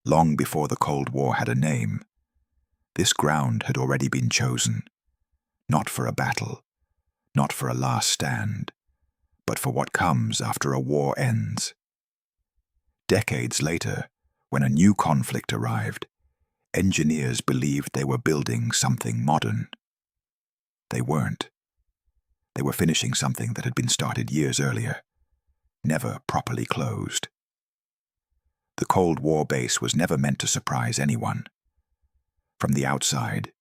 long before the Cold War had a name, this ground had already been chosen, not for a battle, not for a last stand, but for what comes after a war ends. Decades later, when a new conflict arrived, engineers believed they were building something modern. They weren't. They were finishing something that had been started years earlier, never properly closed. The Cold War base was never meant to surprise anyone. From the outside,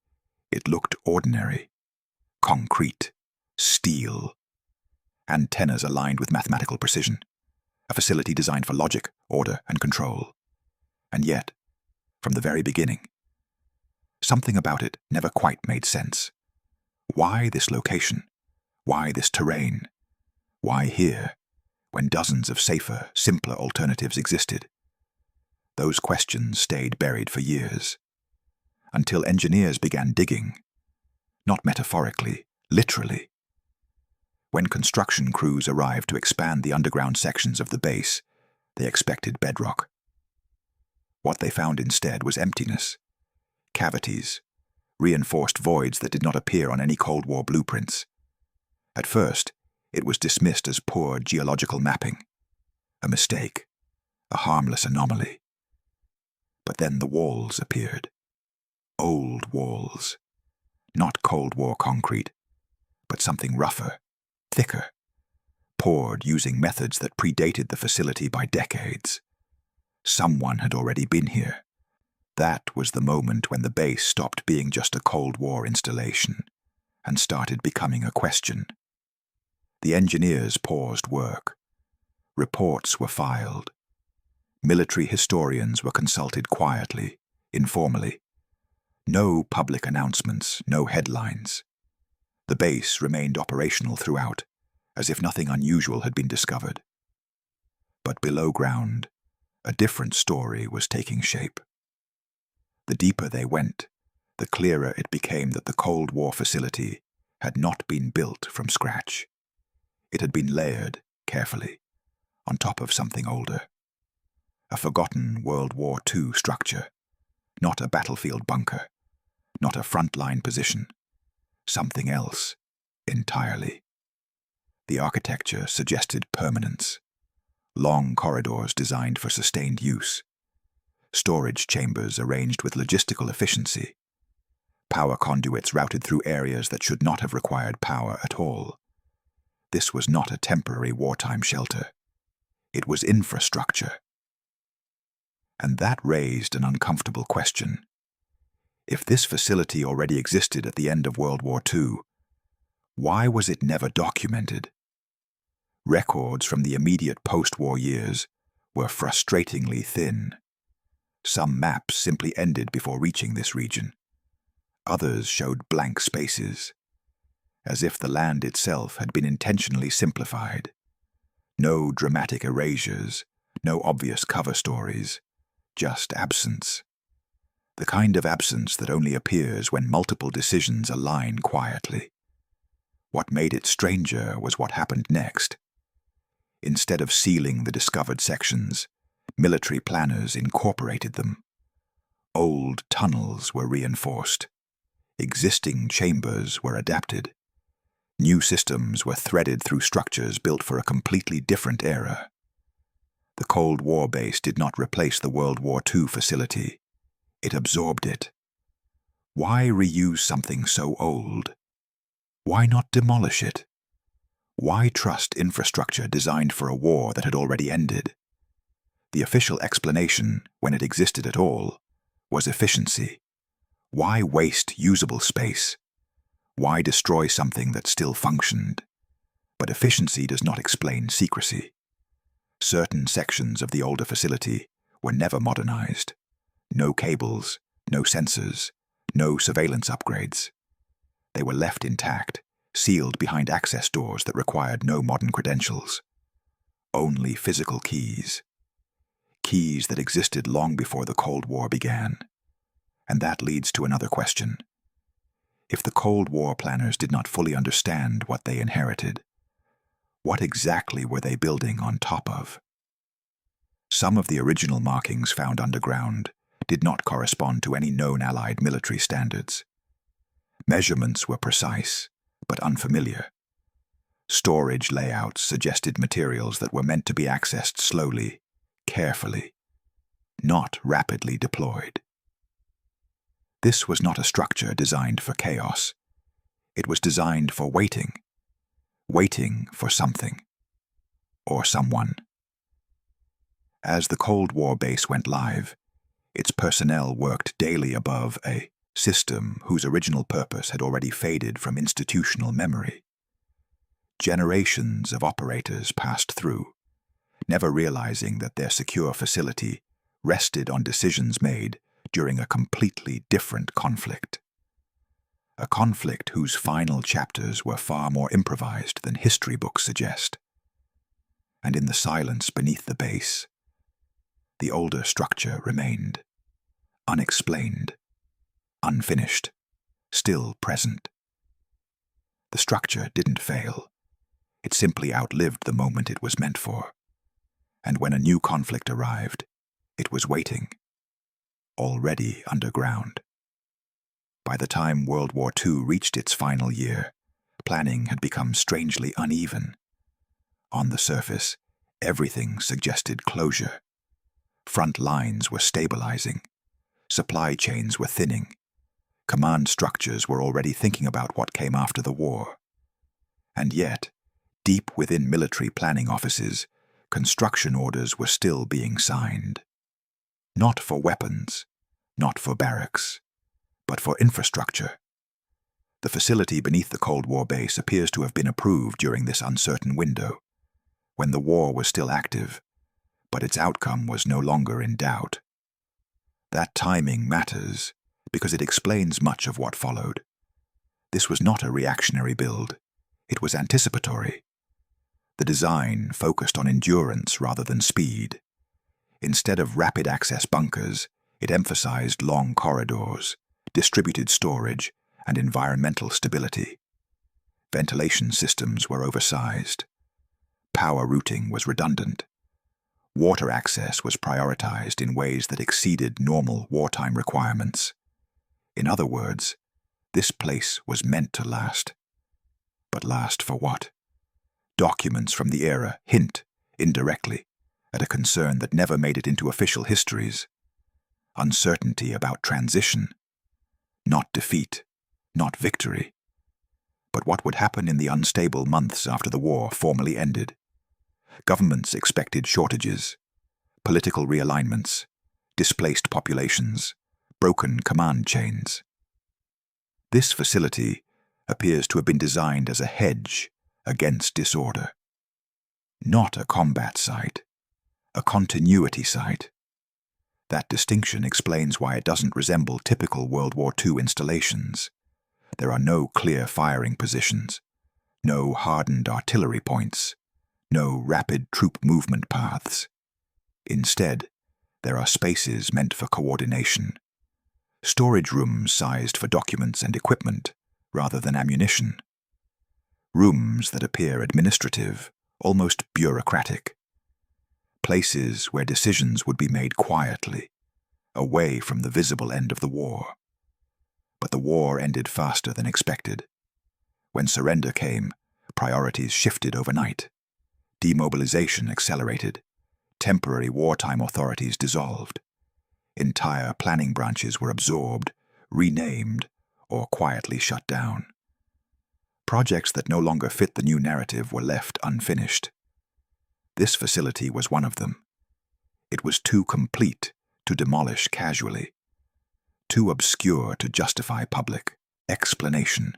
it looked ordinary, concrete, steel, antennas aligned with mathematical precision, a facility designed for logic, order, and control. And yet, from the very beginning, something about it never quite made sense. Why this location? Why this terrain? Why here, when dozens of safer, simpler alternatives existed? Those questions stayed buried for years, until engineers began digging, not metaphorically, literally. When construction crews arrived to expand the underground sections of the base, they expected bedrock. What they found instead was emptiness, cavities, reinforced voids that did not appear on any Cold War blueprints. At first, it was dismissed as poor geological mapping, a mistake, a harmless anomaly. But then the walls appeared. Old walls. Not Cold War concrete, but something rougher, thicker, poured using methods that predated the facility by decades. Someone had already been here. That was the moment when the base stopped being just a Cold War installation and started becoming a question. The engineers paused work. Reports were filed. Military historians were consulted quietly, informally. No public announcements, no headlines. The base remained operational throughout, as if nothing unusual had been discovered. But below ground, a different story was taking shape. The deeper they went, the clearer it became that the Cold War facility had not been built from scratch. It had been layered, carefully, on top of something older. A forgotten World War II structure, not a battlefield bunker, not a frontline position, something else entirely. The architecture suggested permanence, long corridors designed for sustained use, storage chambers arranged with logistical efficiency, power conduits routed through areas that should not have required power at all. This was not a temporary wartime shelter. It was infrastructure. And that raised an uncomfortable question. If this facility already existed at the end of World War II, why was it never documented? Records from the immediate post-war years were frustratingly thin. Some maps simply ended before reaching this region. Others showed blank spaces, as if the land itself had been intentionally simplified. No dramatic erasures, no obvious cover stories, just absence. The kind of absence that only appears when multiple decisions align quietly. What made it stranger was what happened next. Instead of sealing the discovered sections, military planners incorporated them. Old tunnels were reinforced. Existing chambers were adapted. New systems were threaded through structures built for a completely different era. The Cold War base did not replace the World War II facility. It absorbed it. Why reuse something so old? Why not demolish it? Why trust infrastructure designed for a war that had already ended? The official explanation, when it existed at all, was efficiency. Why waste usable space? Why destroy something that still functioned? But efficiency does not explain secrecy. Certain sections of the older facility were never modernized. No cables, no sensors, no surveillance upgrades. They were left intact, sealed behind access doors that required no modern credentials. Only physical keys. Keys that existed long before the Cold War began. And that leads to another question. If the Cold War planners did not fully understand what they inherited, what exactly were they building on top of? Some of the original markings found underground did not correspond to any known Allied military standards. Measurements were precise, but unfamiliar. Storage layouts suggested materials that were meant to be accessed slowly, carefully, not rapidly deployed. This was not a structure designed for chaos. It was designed for waiting for something or someone. As the Cold War base went live, its personnel worked daily above a system whose original purpose had already faded from institutional memory. Generations of operators passed through, never realizing that their secure facility rested on decisions made during a completely different conflict. A conflict whose final chapters were far more improvised than history books suggest. And in the silence beneath the base, the older structure remained, unexplained, unfinished, still present. The structure didn't fail. It simply outlived the moment it was meant for. And when a new conflict arrived, it was waiting, already underground. By the time World War II reached its final year, planning had become strangely uneven. On the surface, everything suggested closure. Front lines were stabilizing. Supply chains were thinning. Command structures were already thinking about what came after the war. And yet, deep within military planning offices, construction orders were still being signed. Not for weapons, not for barracks, but for infrastructure. The facility beneath the Cold War base appears to have been approved during this uncertain window, when the war was still active, but its outcome was no longer in doubt. That timing matters because it explains much of what followed. This was not a reactionary build. It was anticipatory. The design focused on endurance rather than speed. Instead of rapid access bunkers, it emphasized long corridors, distributed storage, and environmental stability. Ventilation systems were oversized. Power routing was redundant. Water access was prioritized in ways that exceeded normal wartime requirements. In other words, this place was meant to last. But last for what? Documents from the era hint, indirectly, at a concern that never made it into official histories. Uncertainty about transition. Not defeat, not victory. But what would happen in the unstable months after the war formally ended? Governments expected shortages, political realignments, displaced populations, broken command chains. This facility appears to have been designed as a hedge against disorder. Not a combat site, a continuity site. That distinction explains why it doesn't resemble typical World War II installations. There are no clear firing positions, no hardened artillery points, no rapid troop movement paths. Instead, there are spaces meant for coordination, storage rooms sized for documents and equipment rather than ammunition, rooms that appear administrative, almost bureaucratic, places where decisions would be made quietly, away from the visible end of the war. But the war ended faster than expected. When surrender came, priorities shifted overnight. Demobilization accelerated. Temporary wartime authorities dissolved. Entire planning branches were absorbed, renamed, or quietly shut down. Projects that no longer fit the new narrative were left unfinished. This facility was one of them. It was too complete to demolish casually, too obscure to justify public explanation,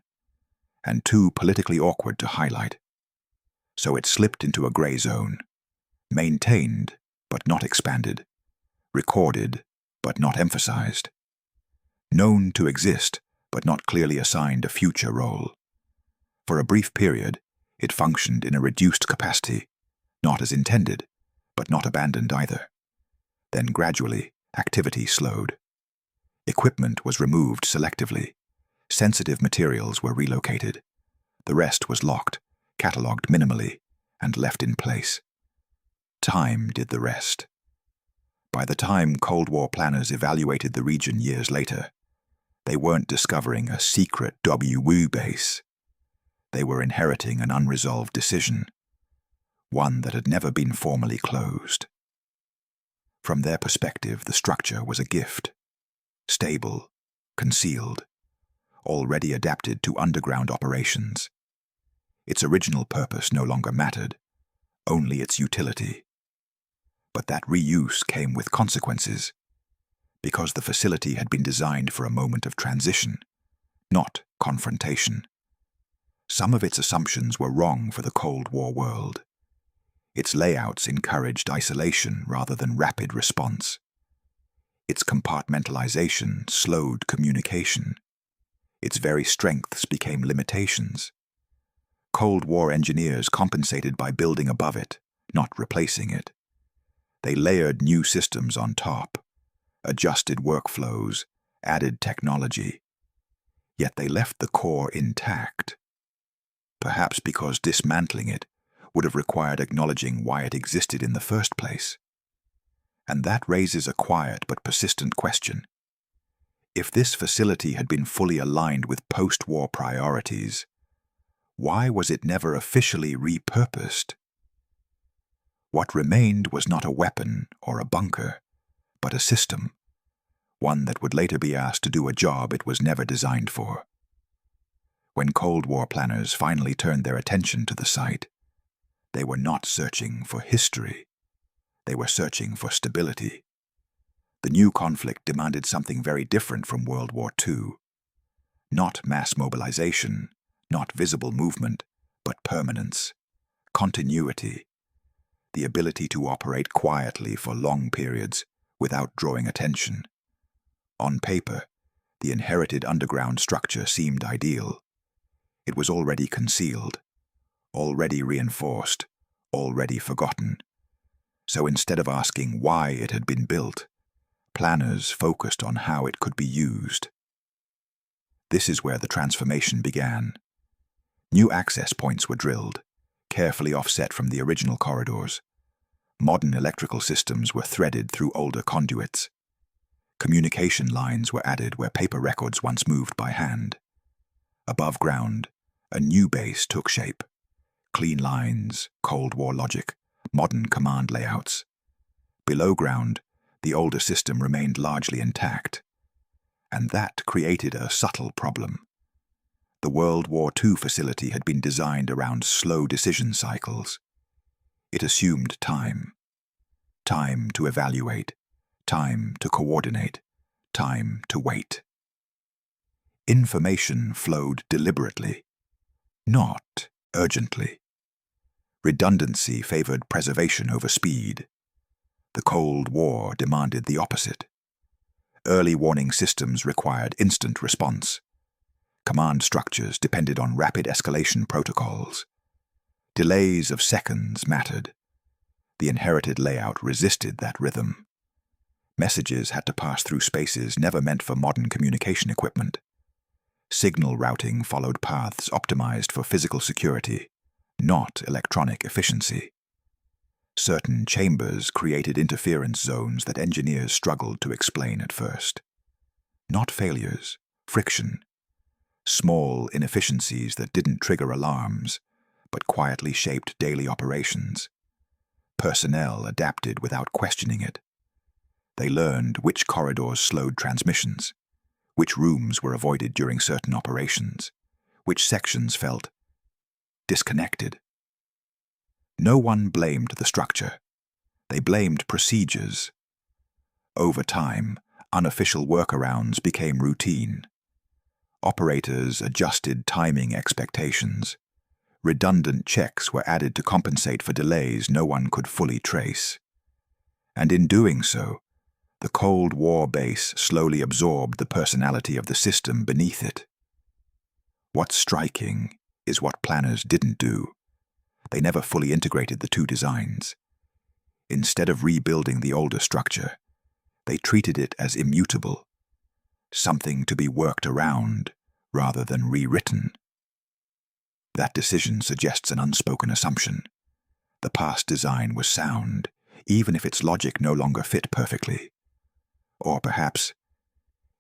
and too politically awkward to highlight. So it slipped into a gray zone, maintained but not expanded, recorded but not emphasized, known to exist but not clearly assigned a future role. For a brief period, it functioned in a reduced capacity, not as intended, but not abandoned either. Then gradually, activity slowed. Equipment was removed selectively. Sensitive materials were relocated. The rest was locked, catalogued minimally, and left in place. Time did the rest. By the time Cold War planners evaluated the region years later, they weren't discovering a secret WU base. They were inheriting an unresolved decision, one that had never been formally closed. From their perspective, the structure was a gift, stable, concealed, already adapted to underground operations. Its original purpose no longer mattered, only its utility. But that reuse came with consequences, because the facility had been designed for a moment of transition, not confrontation. Some of its assumptions were wrong for the Cold War world. Its layouts encouraged isolation rather than rapid response. Its compartmentalization slowed communication. Its very strengths became limitations. Cold War engineers compensated by building above it, not replacing it. They layered new systems on top, adjusted workflows, added technology. Yet they left the core intact. Perhaps because dismantling it would have required acknowledging why it existed in the first place. And that raises a quiet but persistent question. If this facility had been fully aligned with post-war priorities, why was it never officially repurposed? What remained was not a weapon or a bunker, but a system, one that would later be asked to do a job it was never designed for. When Cold War planners finally turned their attention to the site, they were not searching for history. They were searching for stability. The new conflict demanded something very different from World War II. Not mass mobilization, not visible movement, but permanence, continuity, the ability to operate quietly for long periods without drawing attention. On paper, the inherited underground structure seemed ideal. It was already concealed, already reinforced, already forgotten. So instead of asking why it had been built, planners focused on how it could be used. This is where the transformation began. New access points were drilled, carefully offset from the original corridors. Modern electrical systems were threaded through older conduits. Communication lines were added where paper records once moved by hand. Above ground, a new base took shape. Clean lines, Cold War logic, modern command layouts. Below ground, the older system remained largely intact. And that created a subtle problem. The World War II facility had been designed around slow decision cycles. It assumed time. Time to evaluate, time to coordinate, time to wait. Information flowed deliberately, not urgently. Redundancy favored preservation over speed. The Cold War demanded the opposite. Early warning systems required instant response. Command structures depended on rapid escalation protocols. Delays of seconds mattered. The inherited layout resisted that rhythm. Messages had to pass through spaces never meant for modern communication equipment. Signal routing followed paths optimized for physical security, not electronic efficiency. Certain chambers created interference zones that engineers struggled to explain at first. Not failures, friction. Small inefficiencies that didn't trigger alarms, but quietly shaped daily operations. Personnel adapted without questioning it. They learned which corridors slowed transmissions, which rooms were avoided during certain operations, which sections felt disconnected. No one blamed the structure. They blamed procedures. Over time, unofficial workarounds became routine. Operators adjusted timing expectations. Redundant checks were added to compensate for delays no one could fully trace. And in doing so, the Cold War base slowly absorbed the personality of the system beneath it. What's striking is what planners didn't do. They never fully integrated the two designs. Instead of rebuilding the older structure, they treated it as immutable, something to be worked around rather than rewritten. That decision suggests an unspoken assumption. The past design was sound, even if its logic no longer fit perfectly. Or perhaps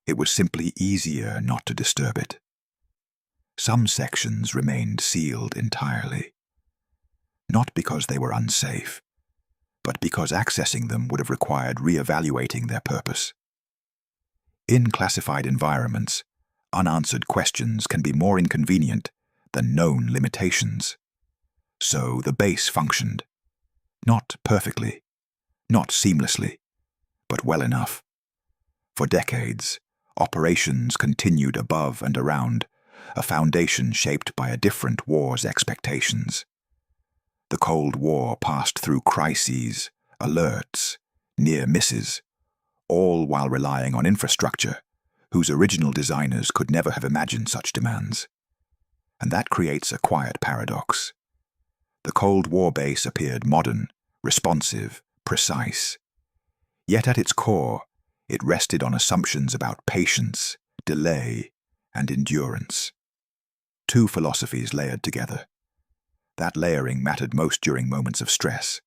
it was simply easier not to disturb it. Some sections remained sealed entirely, not because they were unsafe, but because accessing them would have required re-evaluating their purpose. In classified environments, unanswered questions can be more inconvenient than known limitations. So the base functioned, not perfectly, not seamlessly, but well enough. For decades, operations continued above and around a foundation shaped by a different war's expectations. The Cold War passed through crises, alerts, near misses, all while relying on infrastructure whose original designers could never have imagined such demands. And that creates a quiet paradox. The Cold War base appeared modern, responsive, precise. Yet at its core, it rested on assumptions about patience, delay, and endurance. Two philosophies layered together. That layering mattered most during moments of stress,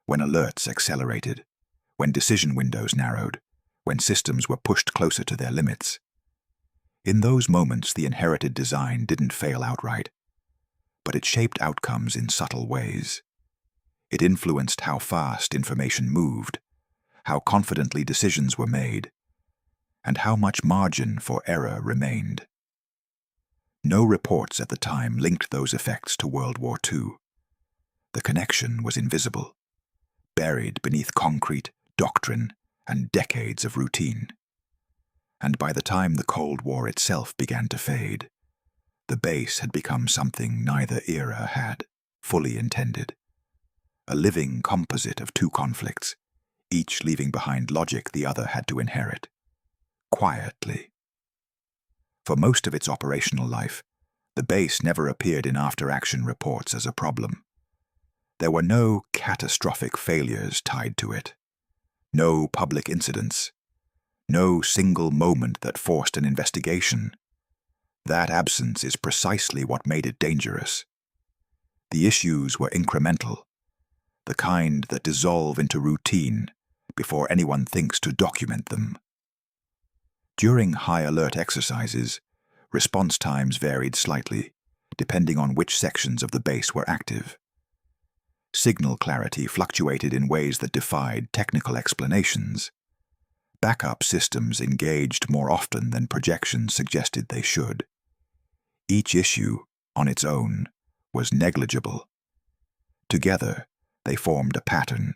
when alerts accelerated, when decision windows narrowed, when systems were pushed closer to their limits. In those moments, the inherited design didn't fail outright, but it shaped outcomes in subtle ways. It influenced how fast information moved, how confidently decisions were made, and how much margin for error remained. No reports at the time linked those effects to World War II. The connection was invisible, buried beneath concrete, doctrine, and decades of routine. And by the time the Cold War itself began to fade, the base had become something neither era had fully intended. A living composite of two conflicts, each leaving behind logic the other had to inherit. Quietly. For most of its operational life, the base never appeared in after-action reports as a problem. There were no catastrophic failures tied to it, no public incidents, no single moment that forced an investigation. That absence is precisely what made it dangerous. The issues were incremental, the kind that dissolve into routine before anyone thinks to document them. During high-alert exercises, response times varied slightly, depending on which sections of the base were active. Signal clarity fluctuated in ways that defied technical explanations. Backup systems engaged more often than projections suggested they should. Each issue, on its own, was negligible. Together, they formed a pattern.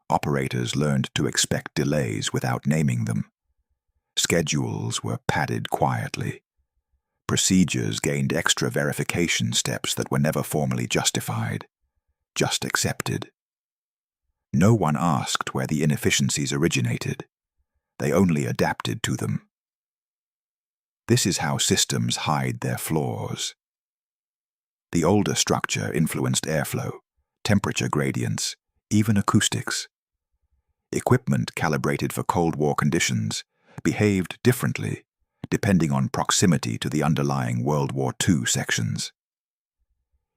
Operators learned to expect delays without naming them. Schedules were padded quietly. Procedures gained extra verification steps that were never formally justified, just accepted. No one asked where the inefficiencies originated. They only adapted to them. This is how systems hide their flaws. The older structure influenced airflow, temperature gradients, even acoustics. Equipment calibrated for Cold War conditions behaved differently, depending on proximity to the underlying World War II sections.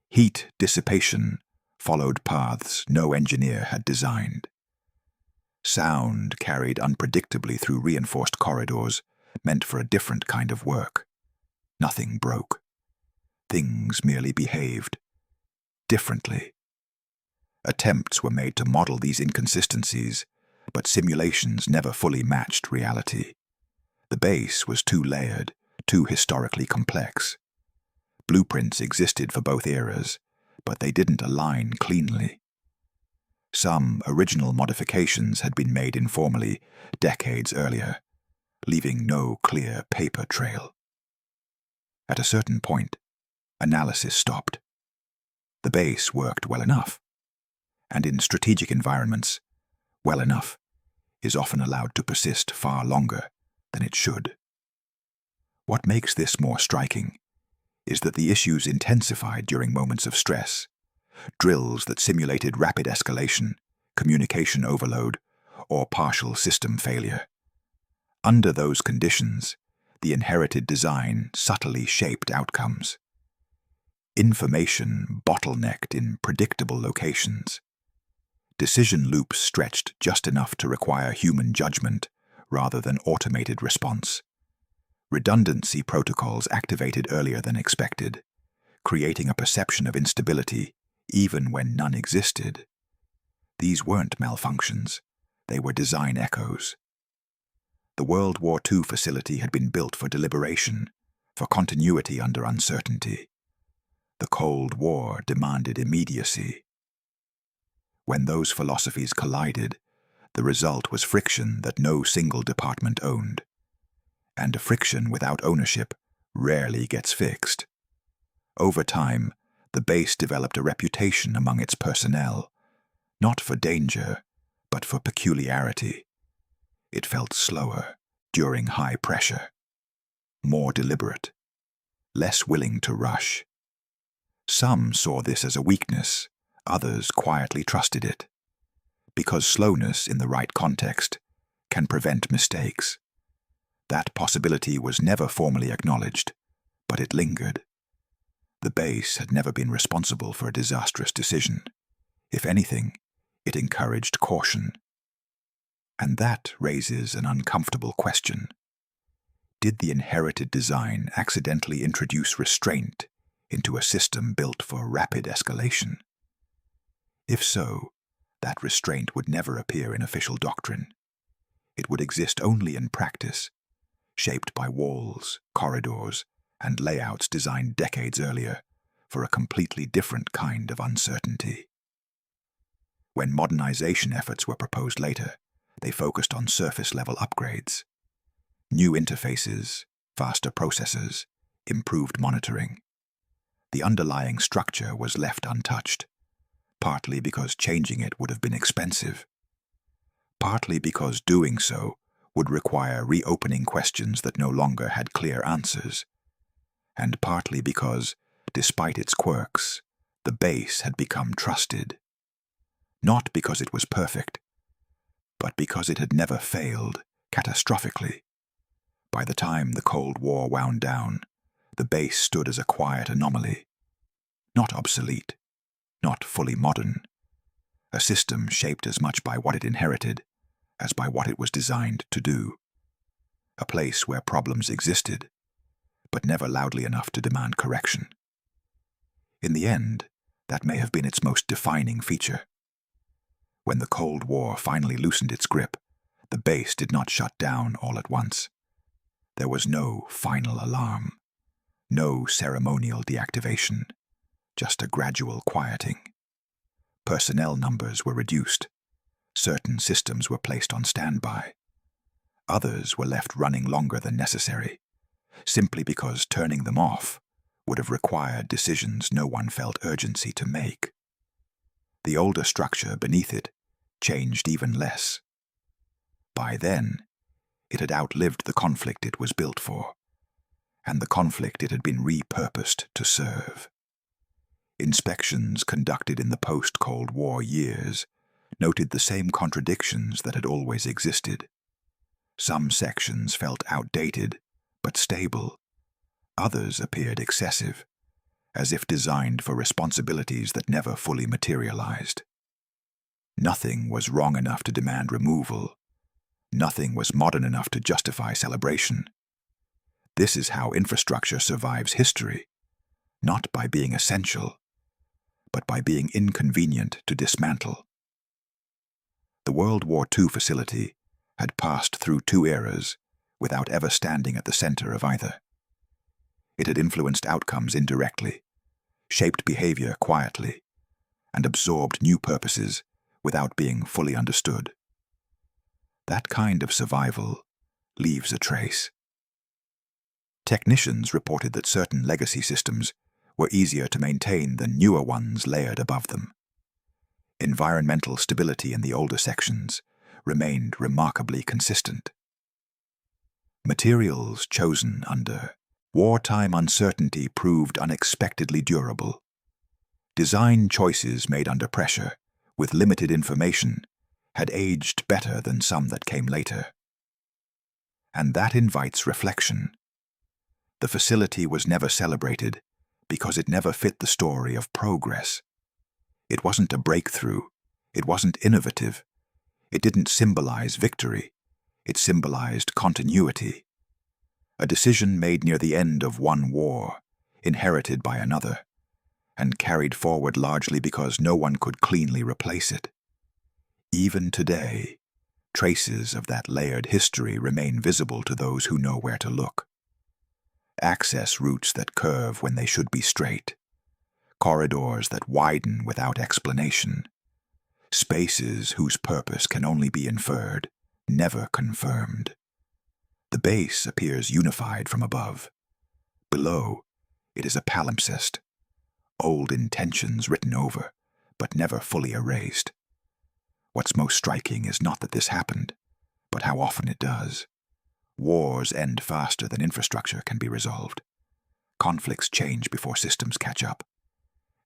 Heat dissipation followed paths no engineer had designed. Sound carried unpredictably through reinforced corridors meant for a different kind of work. Nothing broke. Things merely behaved differently. Attempts were made to model these inconsistencies, but simulations never fully matched reality. The base was too layered, too historically complex. Blueprints existed for both eras, but they didn't align cleanly. Some original modifications had been made informally decades earlier, leaving no clear paper trail. At a certain point, analysis stopped. The base worked well enough, and in strategic environments, well enough is often allowed to persist far longer than it should. What makes this more striking is that the issues intensified during moments of stress, drills that simulated rapid escalation, communication overload, or partial system failure. Under those conditions, the inherited design subtly shaped outcomes. Information bottlenecked in predictable locations. Decision loops stretched just enough to require human judgment rather than automated response. Redundancy protocols activated earlier than expected, creating a perception of instability even when none existed. These weren't malfunctions, they were design echoes. The World War II facility had been built for deliberation, for continuity under uncertainty. The Cold War demanded immediacy. When those philosophies collided, the result was friction that no single department owned. And a friction without ownership rarely gets fixed. Over time, the base developed a reputation among its personnel, not for danger, but for peculiarity. It felt slower during high pressure, more deliberate, less willing to rush. Some saw this as a weakness, others quietly trusted it, because slowness in the right context can prevent mistakes. That possibility was never formally acknowledged, but it lingered. The base had never been responsible for a disastrous decision. If anything, it encouraged caution. And that raises an uncomfortable question. Did the inherited design accidentally introduce restraint into a system built for rapid escalation? If so, that restraint would never appear in official doctrine. It would exist only in practice, shaped by walls, corridors, and layouts designed decades earlier for a completely different kind of uncertainty. When modernization efforts were proposed later, they focused on surface-level upgrades. New interfaces, faster processors, improved monitoring. The underlying structure was left untouched, partly because changing it would have been expensive, partly because doing so would require reopening questions that no longer had clear answers, and partly because, despite its quirks, the base had become trusted. Not because it was perfect, but because it had never failed catastrophically. By the time the Cold War wound down, the base stood as a quiet anomaly, not obsolete, not fully modern, a system shaped as much by what it inherited as by what it was designed to do, a place where problems existed, but never loudly enough to demand correction. In the end, that may have been its most defining feature. When the Cold War finally loosened its grip, the base did not shut down all at once. There was no final alarm, no ceremonial deactivation, just a gradual quieting. Personnel numbers were reduced. Certain systems were placed on standby. Others were left running longer than necessary, simply because turning them off would have required decisions no one felt urgency to make. The older structure beneath it changed even less. By then, it had outlived the conflict it was built for, and the conflict it had been repurposed to serve. Inspections conducted in the post-Cold War years noted the same contradictions that had always existed. Some sections felt outdated, but stable. Others appeared excessive, as if designed for responsibilities that never fully materialized. Nothing was wrong enough to demand removal. Nothing was modern enough to justify celebration. This is how infrastructure survives history, not by being essential, but by being inconvenient to dismantle. The World War II facility had passed through two eras without ever standing at the center of either. It had influenced outcomes indirectly, shaped behavior quietly, and absorbed new purposes without being fully understood. That kind of survival leaves a trace. Technicians reported that certain legacy systems were easier to maintain than newer ones layered above them. Environmental stability in the older sections remained remarkably consistent. Materials chosen under wartime uncertainty proved unexpectedly durable. Design choices made under pressure, with limited information, had aged better than some that came later. And that invites reflection. The facility was never celebrated because it never fit the story of progress. It wasn't a breakthrough, It wasn't innovative. It didn't symbolize victory. It symbolized continuity. A decision made near the end of one war, inherited by another, and carried forward largely because no one could cleanly replace it. Even today, traces of that layered history remain visible to those who know where to look. Access routes that curve when they should be straight, corridors that widen without explanation, spaces whose purpose can only be inferred, never confirmed. The base appears unified from above. Below, it is a palimpsest, old intentions written over, but never fully erased. What's most striking is not that this happened, but how often it does. Wars end faster than infrastructure can be resolved. Conflicts change before systems catch up,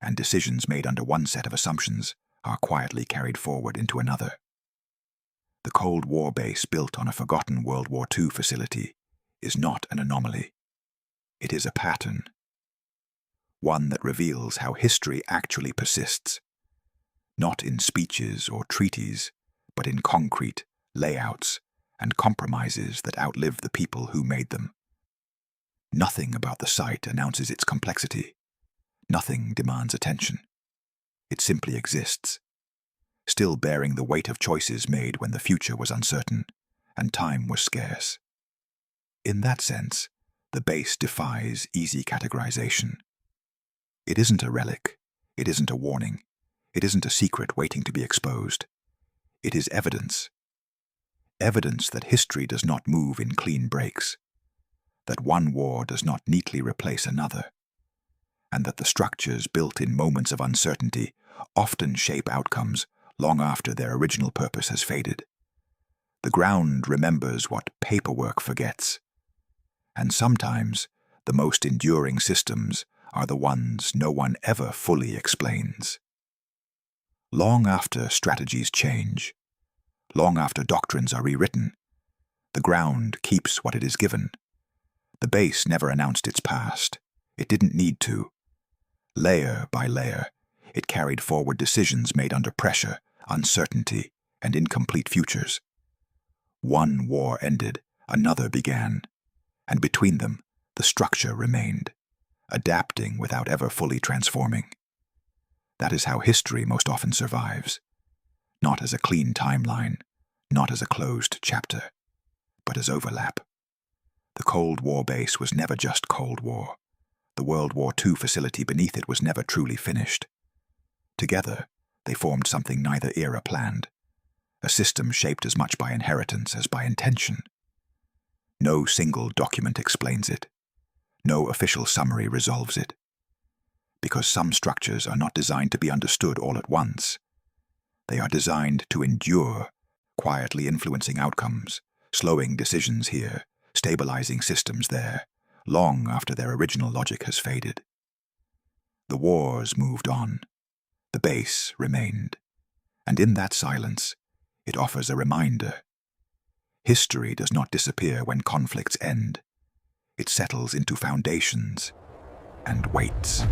and decisions made under one set of assumptions are quietly carried forward into another. The Cold War base built on a forgotten World War II facility is not an anomaly. It is a pattern, one that reveals how history actually persists, not in speeches or treaties, but in concrete layouts and compromises that outlive the people who made them. Nothing about the site announces its complexity. Nothing demands attention. It simply exists, still bearing the weight of choices made when the future was uncertain and time was scarce. In that sense, the base defies easy categorization. It isn't a relic. It isn't a warning. It isn't a secret waiting to be exposed. It is evidence. Evidence that history does not move in clean breaks, that one war does not neatly replace another, and that the structures built in moments of uncertainty often shape outcomes long after their original purpose has faded. The ground remembers what paperwork forgets, and sometimes the most enduring systems are the ones no one ever fully explains. Long after strategies change, long after doctrines are rewritten, the ground keeps what it is given. The base never announced its past. It didn't need to. Layer by layer, it carried forward decisions made under pressure, uncertainty, and incomplete futures. One war ended, another began, and between them, the structure remained, adapting without ever fully transforming. That is how history most often survives, not as a clean timeline, not as a closed chapter, but as overlap. The Cold War base was never just Cold War. The World War II facility beneath it was never truly finished. Together, they formed something neither era planned, a system shaped as much by inheritance as by intention. No single document explains it. No official summary resolves it. Because some structures are not designed to be understood all at once. They are designed to endure, quietly influencing outcomes, slowing decisions here, stabilizing systems there, long after their original logic has faded. The wars moved on. The base remained. And in that silence, it offers a reminder. History does not disappear when conflicts end. It settles into foundations and waits.